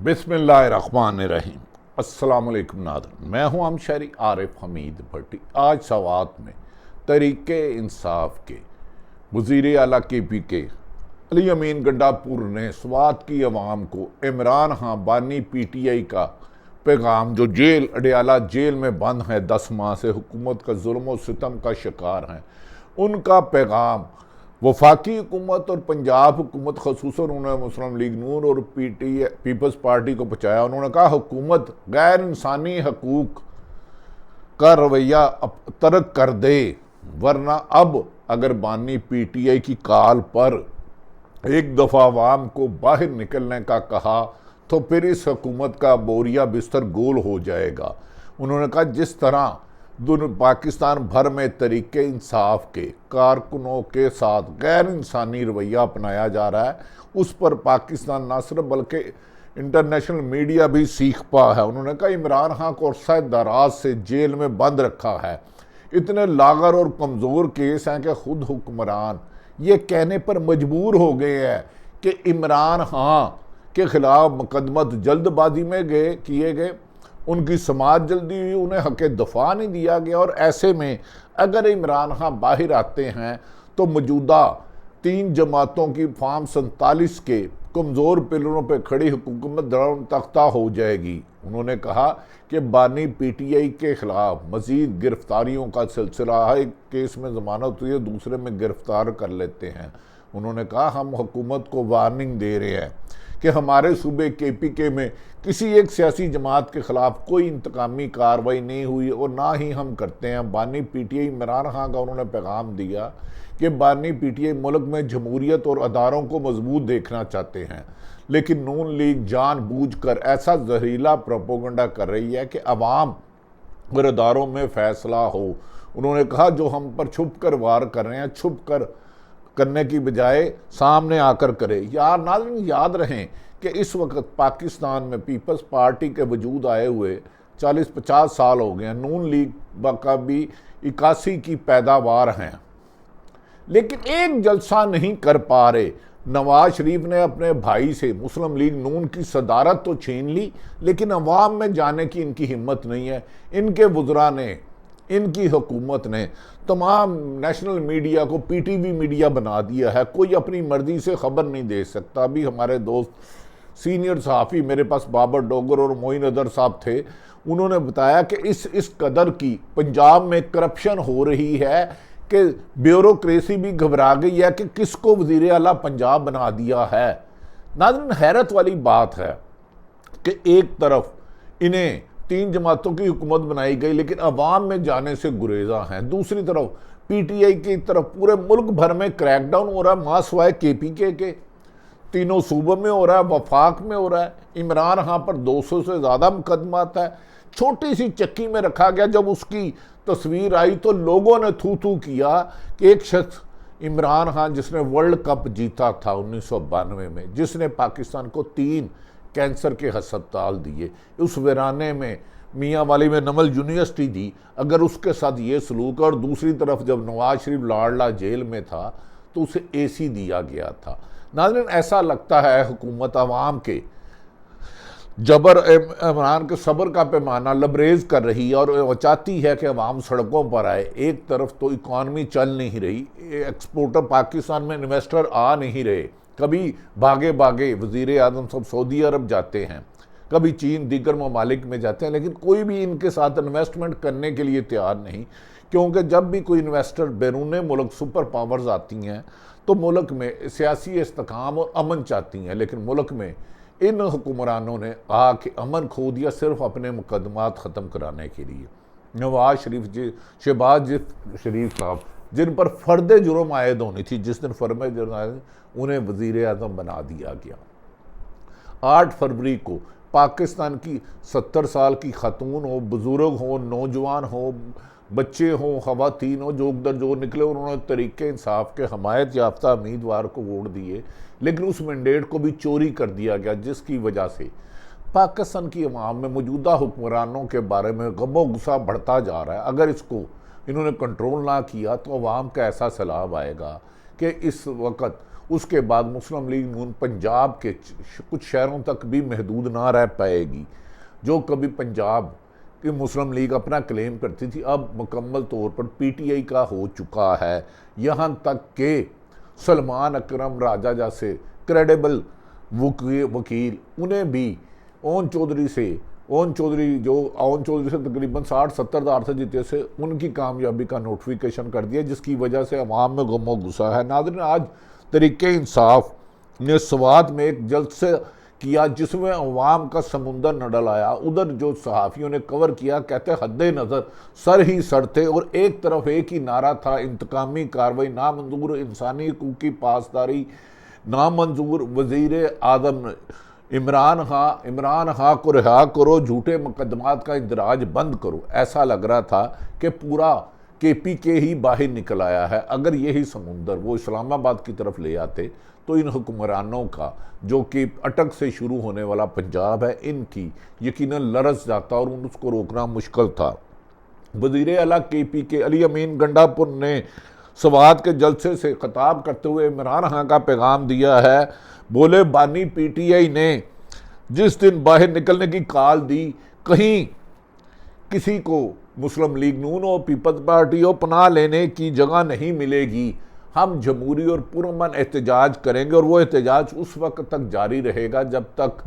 बिस्मिल्लाहिर्रहमानिर्रहीम। अस्सलाम वालेकुम नाज़रीन, मैं हूं हमशहरी आरिफ हमीद भट्टी। आज सवात में तरीके इंसाफ के वज़ीर आला KPK अली अमीन गंडापुर ने स्वात की अवाम को इमरान खां बानी PTI का पैगाम, जो जेल अडयाला जेल में बंद है 10 माह से, हुकूमत का जुल्म और सितम का शिकार हैं, उनका पैगाम वफाकी हुकूमत और पंजाब हुकूमत, खसूसन उन्होंने मुस्लिम लीग नून और पीपल्स पार्टी को पहुँचाया। उन्होंने कहा हुकूमत गैर इंसानी हकूक का रवैया तर्क कर दे, वरना अब अगर बानी PTI की काल पर एक दफ़ा अवाम को बाहर निकलने का कहा तो फिर इस हुकूमत का बोरिया बिस्तर गोल हो जाएगा। उन्होंने कहा जिस तरह पाकिस्तान भर में तरीके इंसाफ के कारकुनों के साथ गैर इंसानी रवैया अपनाया जा रहा है, उस पर पाकिस्तान ना सिर्फ बल्कि इंटरनेशनल मीडिया भी सीख पा है। उन्होंने कहा इमरान खां को अरसा दराज से जेल में बंद रखा है, इतने लागर और कमज़ोर केस हैं कि खुद हुक्मरान ये कहने पर मजबूर हो गए हैं कि इमरान खां के खिलाफ मुकदमत जल्दबाजी में किए गए, उनकी समाअत जल्दी हुई, उन्हें हक़ दफ़ा नहीं दिया गया। और ऐसे में अगर इमरान खां बाहर आते हैं तो मौजूदा 3 जमातों की फार्म 47 के कमज़ोर पिलरों पर खड़ी हुकूमत दरम तख्ता हो जाएगी। उन्होंने कहा कि बानी PTI के ख़िलाफ़ मज़ीद गिरफ्तारियों का सिलसिला, एक केस में ज़मानत हुई है, दूसरे में गिरफ्तार कर लेते हैं। उन्होंने कहा हम हुकूमत को वार्निंग दे रहे हैं कि हमारे सूबे KPK में किसी एक सियासी जमात के ख़िलाफ़ कोई इंतकामी कार्रवाई नहीं हुई और ना ही हम करते हैं। बानी PTI इमरान खां का उन्होंने पैगाम दिया कि बानी PTI मुल्क में जमहूरियत और अदारों को मजबूत देखना चाहते हैं, लेकिन नून लीग जानबूझकर ऐसा जहरीला प्रोपोगंडा कर रही है कि अवाम और अदारों में फ़ैसला हो। उन्होंने कहा जो हम पर छुप कर वार कर रहे हैं, छुप कर करने की बजाय सामने आकर करे। यार नाज़रीन, याद रहें कि इस वक्त पाकिस्तान में पीपल्स पार्टी के वजूद आए हुए 40-50 साल हो गए हैं, नून लीग का भी 81 की पैदावार हैं, लेकिन एक जलसा नहीं कर पा रहे। नवाज शरीफ ने अपने भाई से मुस्लिम लीग नून की सदारत तो छीन ली, लेकिन अवाम में जाने की इनकी हिम्मत नहीं है। इनके वज़रा ने, इनकी हुकूमत ने तमाम नेशनल मीडिया को PTV मीडिया बना दिया है, कोई अपनी मर्जी से खबर नहीं दे सकता। अभी हमारे दोस्त सीनियर सहाफ़ी मेरे पास बाबर डोगर और मोइन अदर साहब थे, उन्होंने बताया कि इस कदर की पंजाब में करप्शन हो रही है कि ब्यूरोक्रेसी भी घबरा गई है कि किसको वज़ीर आला पंजाब बना दिया है। नाज़रीन, हैरत वाली बात है कि एक तरफ इन्हें 3 जमातों की हुकूमत बनाई गई, लेकिन अवाम में जाने से गुरेजा हैं। दूसरी तरफ PTI की तरफ पूरे मुल्क भर में क्रैकडाउन हो रहा है, मासवाए KPK के तीनों सूबों में हो रहा है, वफाक में हो रहा है। इमरान खां पर 200 से ज़्यादा मुकदमात है। छोटी सी चक्की में रखा गया, जब उसकी तस्वीर आई तो लोगों ने थू थू किया कि एक शख्स इमरान खान जिसने वर्ल्ड कप जीता था 1992 में, जिसने पाकिस्तान को 3 कैंसर के हस्पताल दिए, उस वीराने में मियाँ वाली में नमल यूनिवर्सिटी दी, अगर उसके साथ ये सलूक। और दूसरी तरफ जब नवाज शरीफ लाडला जेल में था तो उसे AC दिया गया था। नाज़रीन, ऐसा लगता है हुकूमत अवाम के जबर इमरान के सब्र का पैमाना लबरेज कर रही है और चाहती है कि अवाम सड़कों पर आए। एक तरफ तो इकॉनमी चल नहीं रही, एक्सपोर्टर पाकिस्तान में इन्वेस्टर आ नहीं रहे, कभी भागे भागे वज़ीर आज़म सब सऊदी अरब जाते हैं, कभी चीन दीगर ममालिक में जाते हैं, लेकिन कोई भी इनके साथ इन्वेस्टमेंट करने के लिए तैयार नहीं। क्योंकि जब भी कोई इन्वेस्टर बैरून मुल्क सुपर पावर्स आती हैं तो मुल्क में सियासी इस्तेकाम और अमन चाहती हैं, लेकिन मुल्क में इन हुक्मरानों ने आके अमन खो दिया सिर्फ अपने मुकदमात ख़त्म कराने के लिए। नवाज शरीफ जी, शहबाज शरीफ साहब, जिन पर फ़र्द जुर्म आयद होनी थी, जिस दिन फर्द जुर्म आयद, उन्हें वज़ीर आज़म बना दिया गया। 8 फरवरी को पाकिस्तान की 70 साल की खातून हो, बुज़ुर्ग हो, नौजवान हो, बच्चे हों, ख़वातीन हो, जोक दर जो निकले, उन्होंने तरीके इंसाफ के हमायत याफ्ता उम्मीदवार को वोट दिए, लेकिन उस मैंडेट को भी चोरी कर दिया गया, जिसकी वजह से पाकिस्तान की अवाम में मौजूदा हुक्मरानों के बारे में गमो गुस्सा बढ़ता जा रहा है। अगर इसको इन्होंने कंट्रोल ना किया तो अवाम का ऐसा सैलाब आएगा कि इस वक्त उसके बाद मुस्लिम लीग नून पंजाब के कुछ शहरों तक भी महदूद ना रह पाएगी। जो कभी पंजाब कि मुस्लिम लीग अपना क्लेम करती थी, अब मुकम्मल तौर पर पीटीआई का हो चुका है। यहाँ तक कि सलमान अकरम राजा जैसे क्रेडिबल वकील, उन्हें भी ओन चौधरी से तकरीबन 60-70 हज़ार से जीते से उनकी कामयाबी का नोटिफिकेशन कर दिया, जिसकी वजह से अवाम में गम गुस्सा है। नाज़रीन, आज तरीके इंसाफ ने स्वात में एक जलसा किया जिसमें अवाम का समुंदर न डलाया। उधर जो सहाफ़ियों ने कवर किया, कहते हद नज़र सर ही सर थे, और एक तरफ एक ही नारा था, इंतकामी कार्रवाई नामंजूर, इंसानी हकूक़ की पासदारी नामंजूर, वज़ीर आज़म इमरान खां को रिहा करो, झूठे मुकदमात का इंदराज बंद करो। ऐसा लग रहा था कि पूरा KPK ही बाहर निकल आया है। अगर यही समुंदर वो इस्लामाबाद की तरफ ले आते तो इन हुक्मरानों का, जो कि अटक से शुरू होने वाला पंजाब है, इनकी यकीनन लरस जाता और उसको रोकना मुश्किल था। वज़ीर आला KPK अली अमीन गंडापुर ने स्वात के जलसे से खिताब करते हुए इमरान खां का पैगाम दिया है। बोले, बानी PTI ने जिस दिन बाहर निकलने की कॉल दी, कहीं किसी को मुस्लिम लीग नून और पीपल्स पार्टी को पनाह लेने की जगह नहीं मिलेगी। हम जमहूरी और पुरअमन एहतजाज करेंगे, और वो एहतजाज उस वक्त तक जारी रहेगा जब तक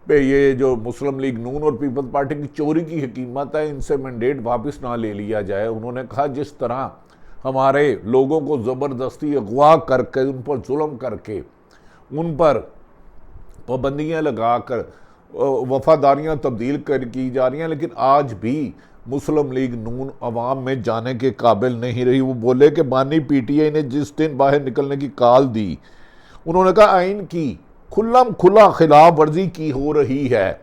ये जो मुस्लिम लीग नून और पीपल्स पार्टी की चोरी की हकीमत है, इनसे मैंडेट वापस ना ले लिया जाए। उन्होंने कहा, जिस तरह हमारे लोगों को ज़बरदस्ती अगवा करके, उन पर जुल्म करके, उन पर पाबंदियाँ लगाकर वफादारियाँ तब्दील की जा रही हैं, लेकिन आज भी मुस्लिम लीग नून अवाम में जाने के काबिल नहीं रही। वो बोले कि बानी PTI ने जिस दिन बाहर निकलने की कॉल दी, उन्होंने कहा आइन की खुला खिलाफ वर्जी की हो रही है।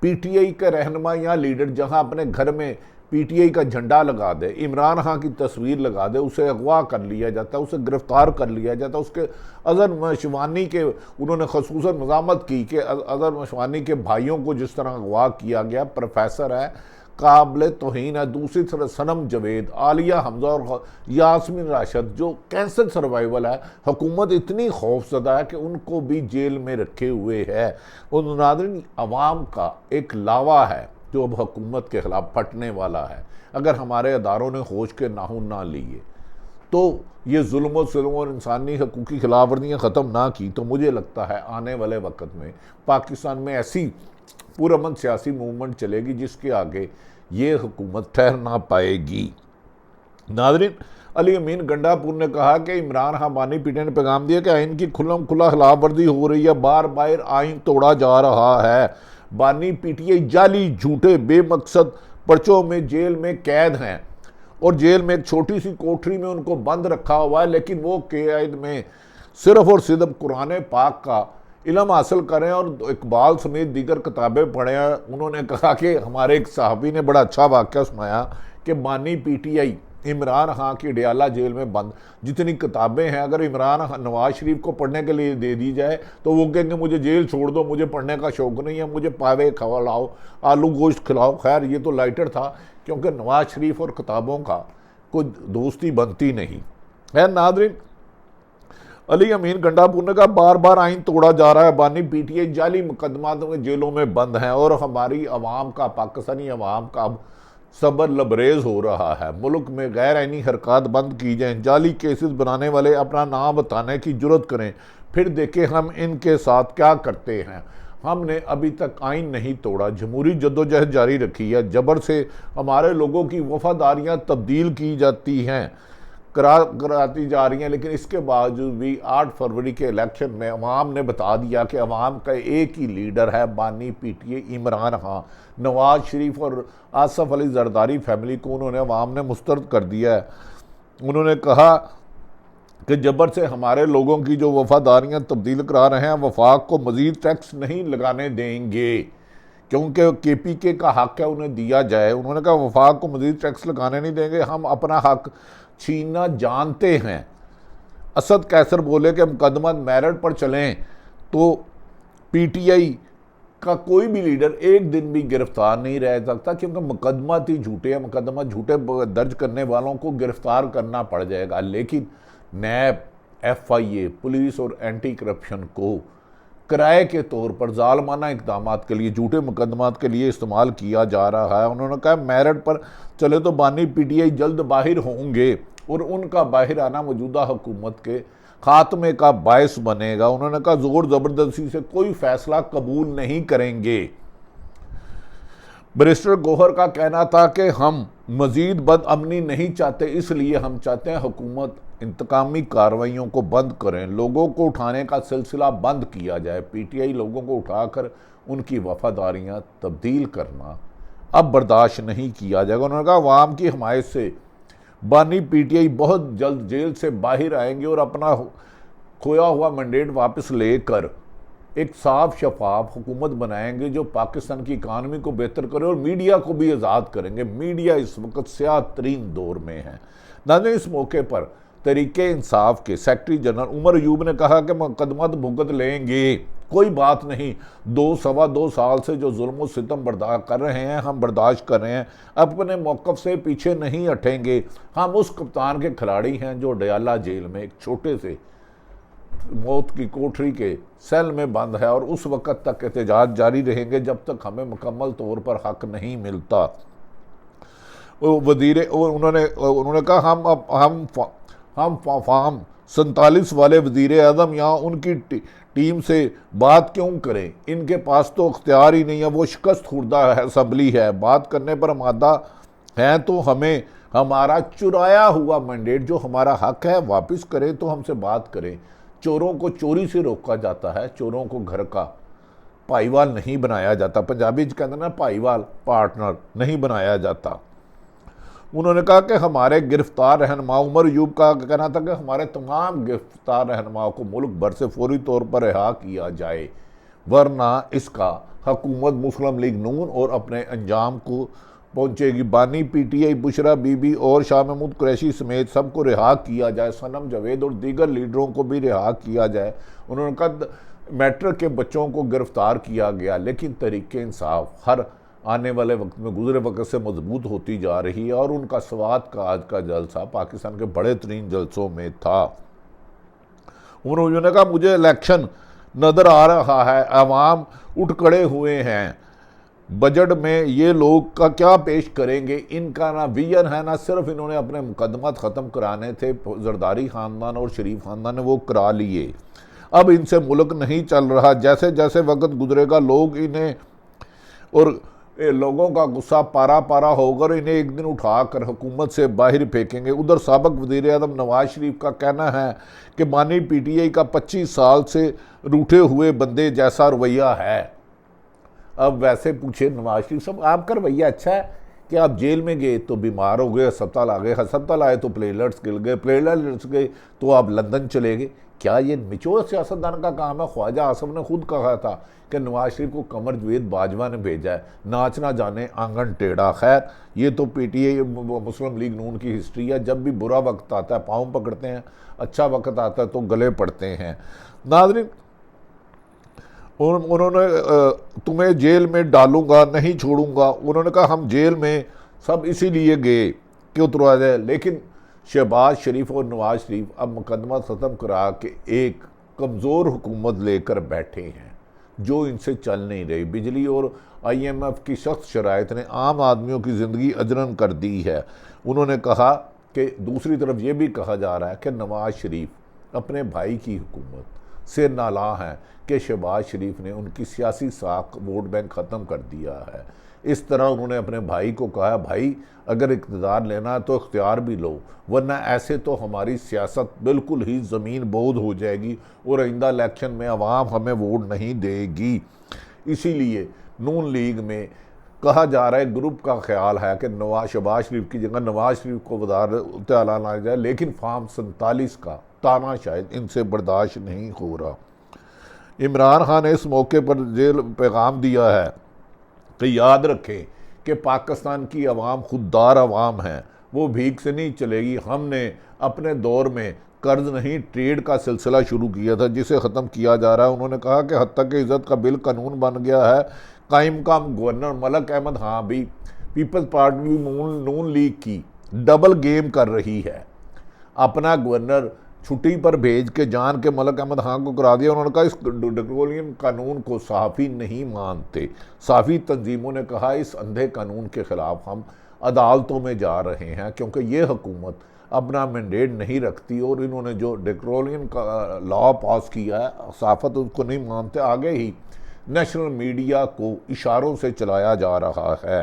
PTI के रहनुमा या लीडर जहां अपने घर में PTI का झंडा लगा दे, इमरान खां की तस्वीर लगा दे, उसे अगवा कर लिया जाता, उसे गिरफ्तार कर लिया जाता। उसके अज़हर मशवानी के उन्होंने खसूसन मज़ामत की कि अज़हर मशवानी के भाइयों को जिस तरह अगवा किया गया, प्रोफेसर है, काबिल तौहीन है। दूसरी तरफ सनम जवेद, आलिया हमजा और यास्मीन राशिद जो कैंसर सर्वाइवल है, हुकूमत इतनी खौफजदा है कि उनको भी जेल में रखे हुए है। और नाज़रीन, अवाम का एक लावा है जो अब हुकूमत के खिलाफ फटने वाला है। अगर हमारे अदारों ने होश के नाखून ना लिए, तो ये जुल्म और इंसानी हकूक़ की खिलाफ वर्जियाँ ख़त्म ना की, तो मुझे लगता है आने वाले वक्त में पाकिस्तान में ऐसी पुरअमन सियासी मूवमेंट चलेगी जिसके आगे ये हुकूमत ठहर ना पाएगी। नाज़रीन, अली अमीन गंडापुर ने कहा कि इमरान खां बानी PTI ने पैगाम दिया कि आइन की खुला खिलाफ वर्जी हो रही है, बार बार आइन तोड़ा जा रहा है। बानी PTI जाली झूठे बेमकसद पर्चों में जेल में कैद हैं, और जेल में एक छोटी सी कोठरी में उनको बंद रखा हुआ है, लेकिन वो कैद में सिर्फ और सिर्फ कुरान पाक का इल्म हासिल करें और इकबाल समेत दीगर किताबें पढ़ें। उन्होंने कहा कि हमारे एक साहबी ने बड़ा अच्छा वाक़या सुनाया कि बानी PTI इमरान खां की डयाला जेल में बंद जितनी किताबें हैं, अगर इमरान खां नवाज शरीफ को पढ़ने के लिए दे दी जाए तो वो कहेंगे मुझे जेल छोड़ दो, मुझे पढ़ने का शौक़ नहीं है, मुझे पावे खिलाओ, आलू गोश्त खिलाओ। खैर, ये तो लाइटर था, क्योंकि नवाज शरीफ और किताबों का कोई दोस्ती बनती नहीं है। नाज़रीन, अली अमीन गंडापुर ने कहा, बार बार आइन तोड़ा जा रहा है, बानी PTI जाली मुकदमात में जेलों में बंद हैं, और हमारी अवाम का, पाकिस्तानी अवाम का अब सबर लबरेज हो रहा है। मुल्क में गैर आइनी हरकत बंद की जाए, जाली केसेस बनाने वाले अपना नाम बताने की जुर्रत करें, फिर देखें हम इनके साथ क्या करते हैं। हमने अभी तक आइन नहीं तोड़ा, जमहूरी जद्दोजहद जारी रखी है, जबर से हमारे लोगों की वफादारियाँ तब्दील की जाती हैं, कराती जा रही हैं, लेकिन इसके बावजूद भी 8 फरवरी के इलेक्शन में अवाम ने बता दिया कि अवाम का एक ही लीडर है, बानी PTI इमरान खां। नवाज शरीफ और आसफ अली जरदारी फैमिली को उन्होंने अवाम ने मुस्तरद कर दिया है। उन्होंने कहा कि जबर से हमारे लोगों की जो वफादारियाँ तब्दील करा रहे हैं, वफाक को मज़ीद टैक्स नहीं लगाने देंगे, क्योंकि KPK का हक है उन्हें दिया जाए। उन्होंने कहा वफाक को मज़ीद टैक्स लगाने नहीं देंगे, हम अपना हक छीनना जानते हैं। असद कैसर बोले कि मुकदमा मेरिट पर चलें तो PTI का कोई भी लीडर एक दिन भी गिरफ्तार नहीं रह सकता, क्योंकि मुकदमा ही झूठे हैं, मुकदमा झूठे दर्ज करने वालों को गिरफ्तार करना पड़ जाएगा। लेकिन नैब FIA पुलिस और एंटी करप्शन को किराए के तौर पर जालमाना इक़दामात के लिए, झूठे मुकदमात के लिए इस्तेमाल किया जा रहा है। उन्होंने कहा मेरिट पर चले तो बानी PTI जल्द बाहर होंगे और उनका बाहर आना मौजूदा हुकूमत के खात्मे का बायस बनेगा। उन्होंने कहा जोर ज़बरदस्ती से कोई फैसला कबूल नहीं करेंगे। बैरिस्टर गौहर का कहना था कि हम मजीद बदअमनी नहीं चाहते, इसलिए हम चाहते हैं हुकूमत इंतकामी कार्रवाइयों को बंद करें, लोगों को उठाने का सिलसिला बंद किया जाए। PTI लोगों को उठाकर उनकी वफादारियां तब्दील करना अब बर्दाश्त नहीं किया जाएगा। उन्होंने कहा अवाम की हमायत से बानी PTI बहुत जल्द जेल से बाहर आएंगे और अपना खोया हुआ मैंडेट वापस लेकर एक साफ शफाफ हुकूमत बनाएंगे जो पाकिस्तान की इकानमी को बेहतर करे और मीडिया को भी आज़ाद करेंगे। मीडिया इस वक्त स्याह तरीन दौर में है। नाज़रीन, इस मौके पर तहरीके इंसाफ के सेक्रेटरी जनरल उमर अयूब ने कहा कि मुकदमत भुगत लेंगे, कोई बात नहीं, 2-2.25 साल से जो जुल्म सितम बर्दाश्त कर रहे हैं हम बर्दाश्त कर रहे हैं, अपने मौक़िफ़ से पीछे नहीं हटेंगे। हम उस कप्तान के खिलाड़ी हैं जो डयाला जेल में एक छोटे से मौत की कोठरी के सेल में बंद है और उस वक़्त तक एहतजाज जारी रहेंगे जब तक हमें मुकम्मल तौर पर हक नहीं मिलता। उन्होंने कहा हम फार्म 47 वाले वज़ीर आज़म यहाँ उनकी टीम से बात क्यों करें, इनके पास तो अख्तियार ही नहीं है, वो शिकस्त खुर्दा असम्बली है, बात करने पर आमादा हैं तो हमें हमारा चुराया हुआ मैंडेट जो हमारा हक है वापस करें तो हमसे बात करें। चोरों को चोरी से रोका जाता है, चोरों को घर का भाईवाल नहीं बनाया जाता। पंजाबी कहते हैं ना भाईवाल, पार्टनर नहीं बनाया जाता। उन्होंने कहा कि हमारे गिरफ्तार रहनुमा, उमर अयूब का कहना था कि हमारे तमाम गिरफ्तार रहनुमाओं को मुल्क भर से फौरी तौर पर रिहा किया जाए, वरना इसका हुकूमत मुस्लिम लीग नून और अपने अंजाम को पहुंचेगी। बानी PTI बुशरा बीबी और शाह महमूद कुरैशी समेत सबको रिहा किया जाए, सनम जावेद और दीगर लीडरों को भी रिहा किया जाए। उन्होंने कहा मैट्रिक के बच्चों को गिरफ्तार किया गया, लेकिन तहरीके इंसाफ हर आने वाले वक्त में गुजरे वक्त से मजबूत होती जा रही है और उनका स्वात का आज का जलसा पाकिस्तान के बड़े तरीन जलसों में था। उन्होंने कहा मुझे इलेक्शन नज़र आ रहा है, अवाम उठ खड़े हुए हैं, बजट में ये लोग का क्या पेश करेंगे, इनका ना विजन है ना सिर्फ इन्होंने अपने मुकदमा ख़त्म कराने थे। जरदारी ख़ानदान और शरीफ ख़ानदान ने वो करा लिए, अब इनसे मुल्क नहीं चल रहा। जैसे जैसे वक्त गुजरेगा लोग इन्हें और लोगों का गुस्सा पारा पारा होकर इन्हें एक दिन उठाकर हुकूमत से बाहर फेंकेंगे। उधर साबिक वज़ीर आज़म नवाज शरीफ का कहना है कि बानी PTI का 25 साल से रूठे हुए बंदे जैसा रवैया है। अब वैसे पूछे नवाज शरीफ साहब आपका रवैया अच्छा है कि आप जेल में गए तो बीमार हो गए, अस्पताल आ गए, अस्पताल आए तो प्लेटलेट्स गिर गए, प्लेटलेट्स गए तो आप लंदन चले गए, क्या ये निचोड़ सियासतदान का काम है? ख्वाजा आसम ने खुद कहा था कि नवाज शरीफ को कमर जवेद बाजवा ने भेजा है, नाचना जाने आंगन टेढ़ा। खैर ये तो PTI मुस्लिम लीग नून की हिस्ट्री है, जब भी बुरा वक्त आता है पाँव पकड़ते हैं, अच्छा वक्त आता है तो गले पड़ते हैं। नाज़रीन, उन्होंने तुम्हें जेल में डालूंगा नहीं छोड़ूंगा, उन्होंने कहा हम जेल में सब इसीलिए गए कि उतरवा जाए, लेकिन शहबाज शरीफ और नवाज शरीफ अब मुकदमा ख़त्म करा के एक कमज़ोर हुकूमत लेकर बैठे हैं जो इनसे चल नहीं रही। बिजली और IMF की सख्त शराइत ने आम आदमियों की ज़िंदगी अजरन कर दी है। उन्होंने कहा कि दूसरी तरफ ये भी कहा जा रहा है कि नवाज शरीफ अपने भाई की हुकूमत से नाला हैं कि शहबाज शरीफ ने उनकी सियासी साख वोट बैंक ख़त्म कर दिया है। इस तरह उन्होंने अपने भाई को कहा भाई अगर इक़्तिदार लेना है तो इख्तियार भी लो, वरना ऐसे तो हमारी सियासत बिल्कुल ही ज़मीन बोझ हो जाएगी और आइंदा इलेक्शन में अवाम हमें वोट नहीं देगी। इसीलिए नून लीग में कहा जा रहा है, ग्रुप का ख्याल है कि शहबाज शरीफ की जगह नवाज शरीफ को वज़ारत आला लाया जाए, लेकिन फार्म 47 का ताना शायद इनसे बर्दाश्त नहीं हो रहा। इमरान खान ने इस मौके पर जेल पैगाम दिया है कि याद रखें कि पाकिस्तान की अवाम खुददार अवाम है, वो भीख से नहीं चलेगी। हमने अपने दौर में कर्ज नहीं ट्रेड का सिलसिला शुरू किया था जिसे ख़त्म किया जा रहा है। उन्होंने कहा कि हद तक इज़्ज़त का बिल कानून बन गया है। कायम काम गवर्नर मलक अहमद हाँ भी पीपल्स पार्टी नून लीग की डबल गेम कर रही है। अपना गवर्नर छुट्टी पर भेज के जान के मलक अहमद खान को करा दिया। उन्होंने कहा इस ड्रैकोनियन कानून को सहाफ़ी नहीं मानते। सहाफ़ी तंजीमों ने कहा इस अंधे कानून के ख़िलाफ़ हम अदालतों में जा रहे हैं क्योंकि ये हुकूमत अपना मैंडेट नहीं रखती और इन्होंने जो ड्रैकोनियन का लॉ पास किया है सहाफ़त उसको नहीं मानते। आगे ही नेशनल मीडिया को इशारों से चलाया जा रहा है।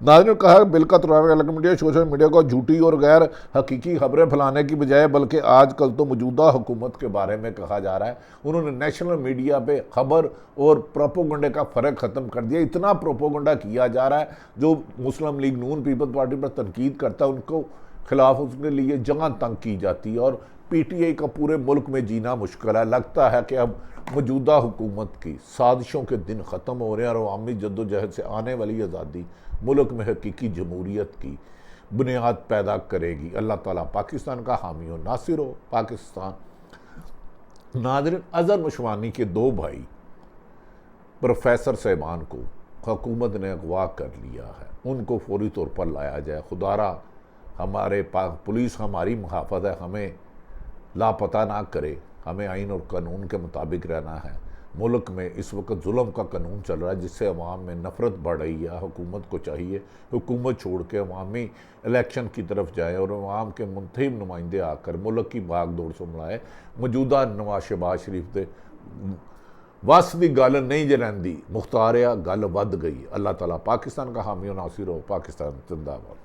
नाज़रीन, कहा बिल का तुराग अलग मीडिया सोशल मीडिया को झूठी और गैर हकीकी खबरें फैलाने की बजाय बल्कि आजकल तो मौजूदा हुकूमत के बारे में कहा जा रहा है। उन्होंने नेशनल मीडिया पे खबर और प्रोपोगंडे का फ़र्क ख़त्म कर दिया। इतना प्रोपोगंडा किया जा रहा है जो मुस्लिम लीग नून पीपल्स पार्टी पर तनकीद करता है उनको खिलाफ उसके लिए जगह तंग की जाती है और PTI का पूरे मुल्क में जीना मुश्किल है। लगता है कि अब मौजूदा हुकूमत की साजिशों के दिन ख़त्म हो रहे हैं और अवामी जद्दोजहद से आने वाली आज़ादी मुल्क में हकीकी जमहूरियत की बुनियाद पैदा करेगी। अल्लाह ताला पाकिस्तान का हामी और नासिर हो। पाकिस्तान। नाज़रीन, अज़हर मशवानी के 2 भाई प्रोफेसर साहिबान को हुकूमत ने अगवा कर लिया है। उनको फौरी तौर पर लाया जाए। खुदारा हमारे पुलिस हमारी मुहाफ़त है, हमें लापता ना करे। हमें आइन और कानून के मुताबिक रहना है। मुल्क में इस वक्त जुल्म का कानून चल रहा है जिससे अवाम में नफ़रत बढ़ रही है। हुकूमत को चाहिए हुकूमत छोड़ के अवामी इलेक्शन की तरफ जाए और अवाम के मुंतखब नुमाइंदे आकर मुल्क की भाग दौड़ संभलाए। मौजूदा नवाज शहबाज शरीफ के वस की गल नहीं जे रहिंदी, मुख्तारिया गल वध गई। अल्लाह ताला पाकिस्तान का हामी और नासिर हो। पाकिस्तान जिंदाबाद।